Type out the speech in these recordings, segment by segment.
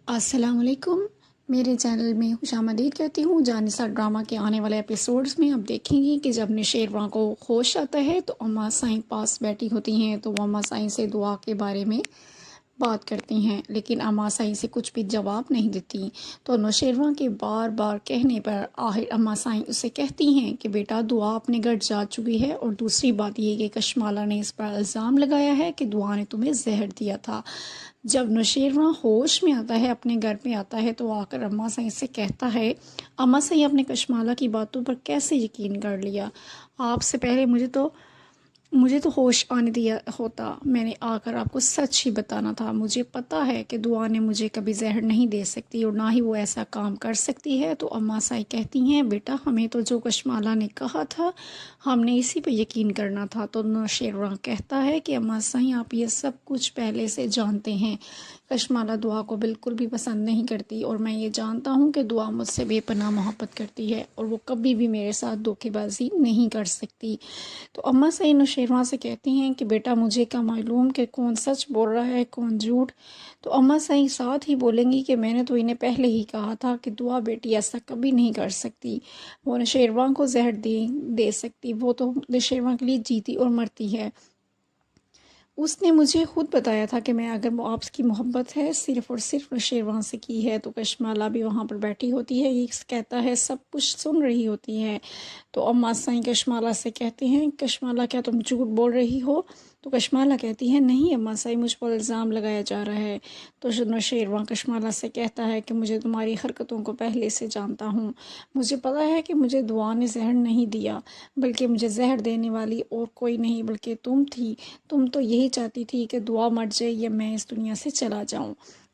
السلام علیکم، میرے چینل میں خوش آمدید کہتی ہوں۔ جانثہ ڈرامہ کے آنے والے ایپیسوڈز میں آپ دیکھیں گی کہ جب نوشیروان کو ہوش آتا ہے تو اما سائیں پاس بیٹھی ہوتی ہیں تو وہ اما سائیں سے دعا کے بارے میں بات کرتی ہیں، لیکن اما سائیں سے کچھ بھی جواب نہیں دیتی۔ تو نوشیروان کے بار بار کہنے پر آخر اما سائیں اسے کہتی ہیں کہ بیٹا دعا اپنے گھر جا چکی ہے، اور دوسری بات یہ کہ کشمالہ نے اس پر الزام لگایا ہے کہ دعا نے تمہیں زہر دیا تھا۔ جب نوشیروان ہوش میں آتا ہے، اپنے گھر پہ آتا ہے، تو آ کر اما سائیں سے کہتا ہے، اما سائیں اپنے کشمالہ کی باتوں پر کیسے یقین کر لیا؟ آپ سے پہلے مجھے تو ہوش آنے دیا ہوتا، میں نے آ کر آپ کو سچ ہی بتانا تھا۔ مجھے پتہ ہے کہ دعا نے مجھے کبھی زہر نہیں دے سکتی اور نہ ہی وہ ایسا کام کر سکتی ہے۔ تو اما سائیں کہتی ہیں، بیٹا ہمیں تو جو کشمالہ نے کہا تھا ہم نے اسی پہ یقین کرنا تھا۔ تو نوشیروان کہتا ہے کہ اما سائیں آپ یہ سب کچھ پہلے سے جانتے ہیں، کشمالہ دعا کو بالکل بھی پسند نہیں کرتی، اور میں یہ جانتا ہوں کہ دعا مجھ سے بے پناہ محبت کرتی ہے اور وہ کبھی بھی میرے ساتھ دھوکے بازی نہیں کر سکتی۔ تو اما سعید نوشیروان سے کہتی ہیں کہ بیٹا مجھے کیا معلوم کہ کون سچ بول رہا ہے کون جھوٹ؟ تو اما سعید ساتھ ہی بولیں گی کہ میں نے تو انہیں پہلے ہی کہا تھا کہ دعا بیٹی ایسا کبھی نہیں کر سکتی، وہ نوشیروان کو زہر دے سکتی، وہ تو نوشیروان کے لیے جیتی اور مرتی ہے۔ اس نے مجھے خود بتایا تھا کہ میں اگر آپ کی محبت ہے صرف اور صرف نوشیروان سے کی ہے۔ تو کشمالہ بھی وہاں پر بیٹھی ہوتی ہے، یہ کہتا ہے سب کچھ سن رہی ہوتی ہے۔ تو اما سائیں کشمالہ سے کہتے ہیں، کشمالہ کیا تم جھوٹ بول رہی ہو؟ تو کشمالہ کہتی ہے، نہیں اما سائیں مجھ پر الزام لگایا جا رہا ہے۔ تو نوشیروان کشمالہ سے کہتا ہے کہ مجھے تمہاری حرکتوں کو پہلے سے جانتا ہوں، مجھے پتہ ہے کہ مجھے دعا نے زہر نہیں دیا، بلکہ مجھے زہر دینے والی اور کوئی نہیں بلکہ تم تھی۔ تم تو یہی چاہتی تھی کہ دعا مر جائے یا میں اس دنیا سے چلا جاؤں۔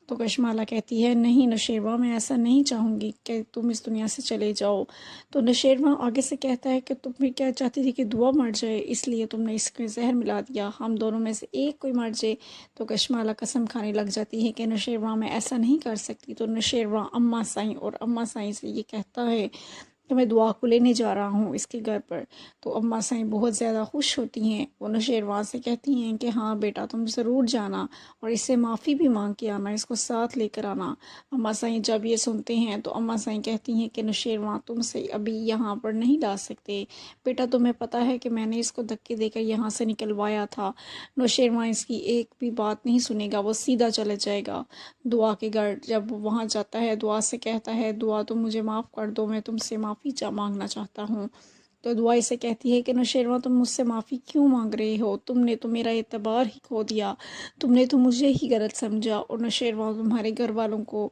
تو کشمالہ کہتی ہے، نہیں نوشیروان میں ایسا نہیں چاہوں گی کہ تم اس دنیا سے چلے جاؤ۔ تو نوشیروان آگے سے کہتا ہے کہ تم بھی کیا چاہتی تھی کہ دعا مر جائے، اس لیے تم نے اس میں زہر ملا دیا، ہم دونوں میں سے ایک کوئی مر جائے۔ تو کشمالہ قسم کھانے لگ جاتی ہے کہ نوشیروان میں ایسا نہیں کر سکتی۔ تو نوشیروان اما سائیں اور اما سائیں سے یہ کہتا ہے کہ میں دعا کو لینے جا رہا ہوں اس کے گھر پر۔ تو اما سائیں بہت زیادہ خوش ہوتی ہیں، وہ نوشیروان سے کہتی ہیں کہ ہاں بیٹا تم ضرور جانا اور اس سے معافی بھی مانگ کے آنا، اس کو ساتھ لے کر آنا۔ اما سائیں جب یہ سنتے ہیں تو اما سائیں کہتی ہیں کہ نوشیروان تم سے ابھی یہاں پر نہیں لا سکتے، بیٹا تمہیں پتہ ہے کہ میں نے اس کو دھکے دے کر یہاں سے نکلوایا تھا۔ نوشیروان اس کی ایک بھی بات نہیں سنے گا، وہ سیدھا چلا جائے گا دعا کے گھر۔ جب وہ وہاں جاتا ہے دعا سے کہتا ہے، دعا تم مجھے معاف کر دو، میں تم سے معافی مانگنا چاہتا ہوں۔ تو دعا اسے کہتی ہے کہ نوشیروان تم مجھ سے معافی کیوں مانگ رہے ہو؟ تم نے تو میرا اعتبار ہی کھو دیا، تم نے تو مجھے ہی غلط سمجھا، اور نوشیروان تمہارے گھر والوں کو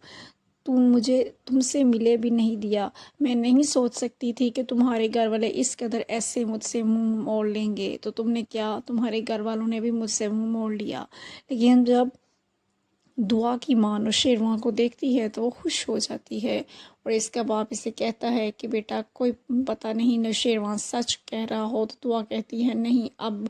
مجھے تم سے ملے بھی نہیں دیا۔ میں نہیں سوچ سکتی تھی کہ تمہارے گھر والے اس قدر ایسے مجھ سے منہ موڑ لیں گے۔ تو تم نے کیا، تمہارے گھر والوں نے بھی مجھ سے منہ موڑ لیا۔ لیکن جب دعا کی ماں نوشیروان کو دیکھتی ہے تو وہ خوش ہو جاتی ہے، اور اس کا باپ اسے کہتا ہے کہ بیٹا کوئی پتہ نہیں نوشیروان سچ کہہ رہا ہو۔ تو دعا کہتی ہے، نہیں اب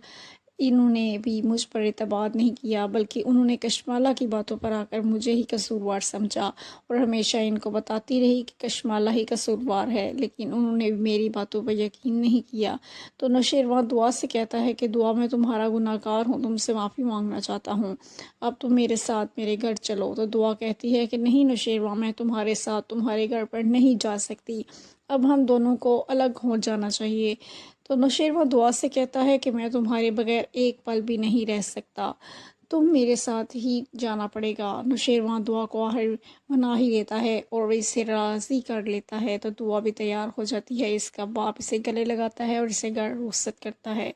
انہوں نے بھی مجھ پر اعتبار نہیں کیا، بلکہ انہوں نے کشمالہ کی باتوں پر آ کر مجھے ہی قصوروار سمجھا، اور ہمیشہ ان کو بتاتی رہی کہ کشمالہ ہی قصوروار ہے، لیکن انہوں نے میری باتوں پر یقین نہیں کیا۔ تو نوشیروان دعا سے کہتا ہے کہ دعا میں تمہارا گناہ گار ہوں، تم سے معافی مانگنا چاہتا ہوں، اب تم میرے ساتھ میرے گھر چلو۔ تو دعا کہتی ہے کہ نہیں نوشیروان میں تمہارے ساتھ تمہارے گھر پر نہیں جا سکتی، اب ہم دونوں کو الگ ہو جانا چاہیے۔ تو نوشیروان دعا سے کہتا ہے کہ میں تمہارے بغیر ایک پل بھی نہیں رہ سکتا، تم میرے ساتھ ہی جانا پڑے گا۔ نوشیروان دعا کو آخر منا ہی لیتا ہے اور اسے راضی کر لیتا ہے۔ تو دعا بھی تیار ہو جاتی ہے، اس کا باپ اسے گلے لگاتا ہے اور اسے گھر رخصت کرتا ہے،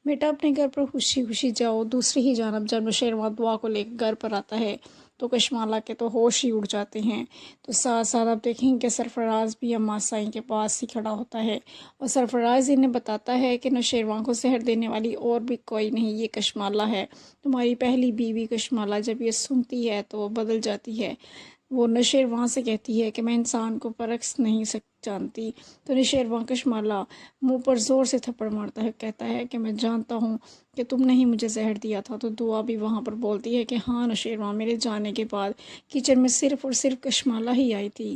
بیٹا اپنے گھر پر خوشی خوشی جاؤ۔ دوسری ہی جانب جب نوشیروان دعا کو لے کر گھر پر آتا ہے تو کشمالہ کے تو ہوش ہی اڑ جاتے ہیں۔ تو ساتھ ساتھ آپ دیکھیں کہ سرفراز بھی اما سائیں کے پاس ہی کھڑا ہوتا ہے، اور سرفراز انہیں بتاتا ہے کہ نوشیروان کو زہر دینے والی اور بھی کوئی نہیں، یہ کشمالہ ہے، تمہاری پہلی بیوی کشمالہ۔ جب یہ سنتی ہے تو وہ بدل جاتی ہے، وہ نوشیروان سے کہتی ہے کہ میں انسان کو پرکھ نہیں جانتی۔ تو نوشیروان کشمالہ منہ پر زور سے تھپڑ مارتا ہے، کہتا ہے کہ میں جانتا ہوں کہ تم نے ہی مجھے زہر دیا تھا۔ تو دعا بھی وہاں پر بولتی ہے کہ ہاں نوشیروان، میرے جانے کے بعد کچن میں صرف اور صرف کشمالہ ہی آئی تھی۔